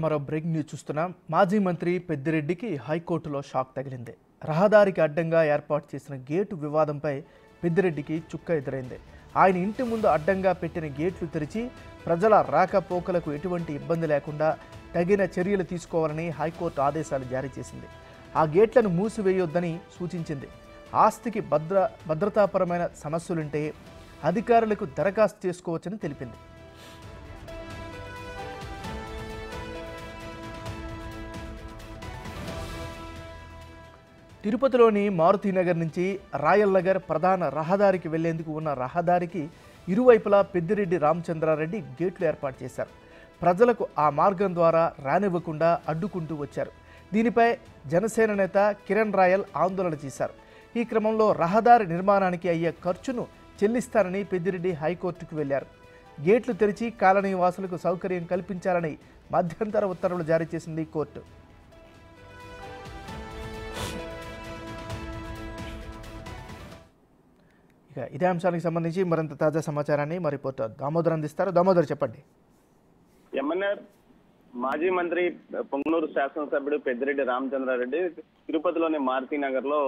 మరో breaking news చూస్తున్నాం. మాజీ మంత్రి పెద్దిరెడ్డికి హైకోర్టులో షాక్ తగిలింది. రహదారికి అడ్డంగా ఏర్పాటు చేసిన గేటు వివాదంపై పెద్దిరెడ్డికి చుక్క ఎదురైంది. ఆయన ఇంటి ముందు అడ్డంగా పెట్టిన గేట్లు తెరిచి ప్రజల రాకపోకలకు ఎటువంటి ఇబ్బంది లేకుండా తగిన చర్యలు తీసుకోవాలని హైకోర్టు ఆదేశాలు జారీ చేసింది. ఆ గేట్లను మూసివేయొద్దని సూచించింది. ఆస్తికి భద్రతాపరమైన సమస్యలుంటే అధికారులకు దరఖాస్తు చేసుకోవచ్చని తెలిపింది. తిరుపతిలోని మారుతినగర్ నుంచి రాయల్ నగర్ ప్రధాన రహదారికి వెళ్లేందుకు ఉన్న రహదారికి ఇరువైపులా పెద్దిరెడ్డి రామచంద్రారెడ్డి గేట్లు ఏర్పాటు చేశారు. ప్రజలకు ఆ మార్గం ద్వారా రానివ్వకుండా అడ్డుకుంటూ వచ్చారు. దీనిపై జనసేన నేత కిరణ్ రాయల్ ఆందోళన చేశారు. ఈ క్రమంలో రహదారి నిర్మాణానికి అయ్యే ఖర్చును చెల్లిస్తానని పెద్దిరెడ్డి హైకోర్టుకు వెళ్లారు. గేట్లు తెరిచి కాలనీ వాసులకు సౌకర్యం కల్పించాలని మధ్యంతర ఉత్తర్వులు జారీ చేసింది కోర్టు. ఇక ఇదే అంశానికి సంబంధించి మరింత తాజా సమాచారాన్ని మా రిపోర్టర్ దామోదర్ అందిస్తారు. దామోదర్, చెప్పండి. ఎంఎన్ఆర్ మాజీ మంత్రి పొంగనూరు శాసనసభ్యుడు పెద్దిరెడ్డి రామచంద్రారెడ్డి తిరుపతిలోని మారుతినగర్ లో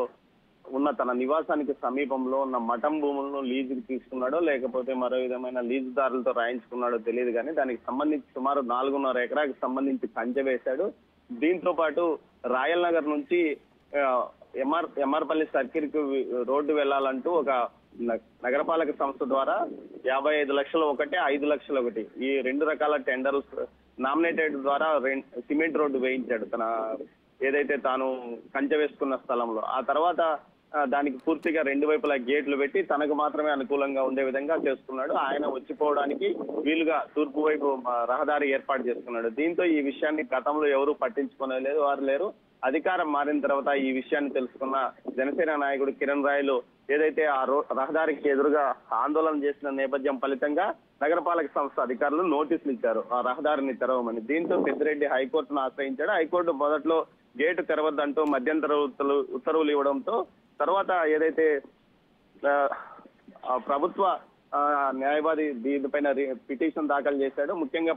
ఉన్న తన నివాసానికి సమీపంలో ఉన్న మఠం భూములను లీజుకి తీసుకున్నాడో లేకపోతే మరో విధమైన లీజుదారులతో రాయించుకున్నాడో తెలియదు, కానీ దానికి సంబంధించి సుమారు 4.5 ఎకరాలకు సంబంధించి కంచె వేశాడు. దీంతో పాటు రాయల్ నగర్ నుంచి ఎంఆర్పల్లి సర్కిల్ కు రోడ్డు వెళ్లాలంటూ ఒక నగరపాలక సంస్థ ద్వారా 55 లక్షలు ఒకటి, 5 లక్షలు ఒకటి, ఈ 2 రకాల టెండర్స్ నామినేటెడ్ ద్వారా సిమెంట్ రోడ్డు వేయించాడు తన ఏదైతే తాను కంచె వేసుకున్న స్థలంలో. ఆ తర్వాత దానికి పూర్తిగా 2 వైపులా గేట్లు పెట్టి తనకు మాత్రమే అనుకూలంగా ఉండే విధంగా చేసుకున్నాడు. ఆయన వచ్చిపోవడానికి వీలుగా తూర్పు వైపు రహదారి ఏర్పాటు చేసుకున్నాడు. దీంతో ఈ విషయాన్ని గతంలో ఎవరు పట్టించుకోలేదు, వారు లేరు. అధికారం మారిన తర్వాత ఈ విషయాన్ని తెలుసుకున్న జనసేన నాయకుడు కిరణ్ రాయలు ఏదైతే ఆ రహదారికి ఎదురుగా ఆందోళన చేసిన నేపథ్యం ఫలితంగా నగరపాలక సంస్థ అధికారులు నోటీసులు ఇచ్చారు ఆ రహదారిని తెరవమని. దీంతో పెద్దిరెడ్డి హైకోర్టును ఆశ్రయించాడు. హైకోర్టు మొదట్లో గేటు తెరవద్దంటూ మధ్యంతర ఉత్తర్వులు ఇవ్వడంతో తర్వాత ఏదైతే ప్రభుత్వ న్యాయవాది దీనిపైన పిటిషన్ దాఖలు చేశాడు. ముఖ్యంగా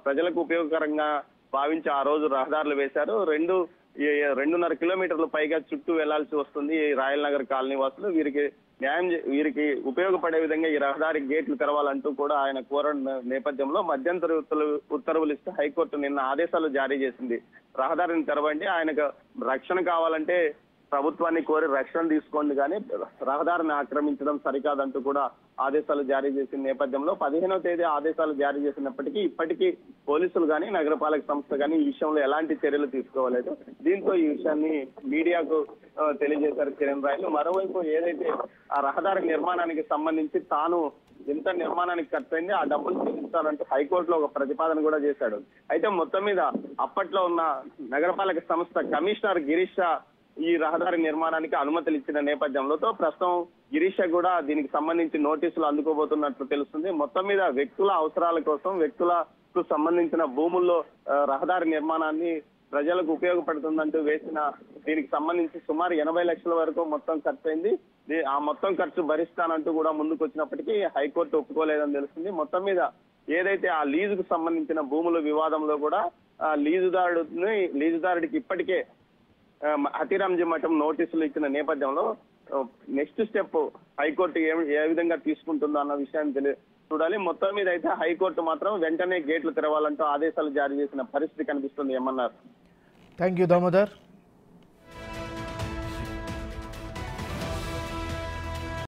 ప్రజలకు ఉపయోగకరంగా భావించి ఆ రోజు రహదారులు వేశారు. 2.5 కిలోమీటర్లు పైగా చుట్టూ వెళ్లాల్సి వస్తుంది ఈ రాయల్ నగర్ కాలనీ వాసులు. వీరికి ఉపయోగపడే విధంగా ఈ రహదారి గేట్లు తెరవాలంటూ కూడా ఆయన కోరిన నేపథ్యంలో మధ్యంతర ఉత్తర్వులు ఇస్తూ హైకోర్టు నిన్న ఆదేశాలు జారీ చేసింది. రహదారిని తెరవండి, ఆయనకు రక్షణ కావాలంటే ప్రభుత్వాన్ని కోరి రక్షణ తీసుకోండి, కానీ రహదారిని ఆక్రమించడం సరికాదంటూ కూడా ఆదేశాలు జారీ చేసిన నేపథ్యంలో 15వ తేదీ ఆదేశాలు జారీ చేసినప్పటికీ ఇప్పటికీ పోలీసులు కానీ నగరపాలక సంస్థ కానీ ఈ విషయంలో ఎలాంటి చర్యలు తీసుకోలేదు. దీంతో ఈ విషయాన్ని మీడియాకు తెలియజేశారు కిరణ్ రాయలు. మరోవైపు ఏదైతే ఆ రహదారి నిర్మాణానికి సంబంధించి తాను ఎంత నిర్మాణానికి ఖర్చయింది ఆ డబ్బులు చెల్లిస్తారంటూ హైకోర్టులో ఒక ప్రతిపాదన కూడా చేశాడు. అయితే మొత్తం మీద అప్పట్లో ఉన్న నగరపాలక సంస్థ కమిషనర్ గిరీష్ షా ఈ రహదారి నిర్మాణానికి అనుమతులు ఇచ్చిన నేపథ్యంలో ప్రస్తుతం గిరీష్ కూడా దీనికి సంబంధించి నోటీసులు అందుకోబోతున్నట్లు తెలుస్తుంది. మొత్తం మీద వ్యక్తుల అవసరాల కోసం వ్యక్తులకు సంబంధించిన భూముల్లో రహదారి నిర్మాణాన్ని ప్రజలకు ఉపయోగపడుతుందంటూ వేసిన దీనికి సంబంధించి సుమారు 80 లక్షల వరకు మొత్తం ఖర్చు అయింది. ఆ మొత్తం ఖర్చు భరిస్తానంటూ కూడా ముందుకు వచ్చినప్పటికీ హైకోర్టు ఒప్పుకోలేదని తెలుస్తుంది. మొత్తం మీద ఏదైతే ఆ లీజుకు సంబంధించిన భూముల వివాదంలో కూడా లీజుదారుడికి ఇప్పటికే హతిరాంజీ మఠం నోటీసులు ఇచ్చిన నేపథ్యంలో నెక్స్ట్ స్టెప్ హైకోర్టు ఏ విధంగా తీసుకుంటుందో అన్న విషయాన్ని చూడాలి. మొత్తం మీద అయితే హైకోర్టు మాత్రం వెంటనే గేట్లు తెరవాలంటూ ఆదేశాలు జారీ చేసిన పరిస్థితి కనిపిస్తుంది. ఏమన్నారు? Thank you Damodar.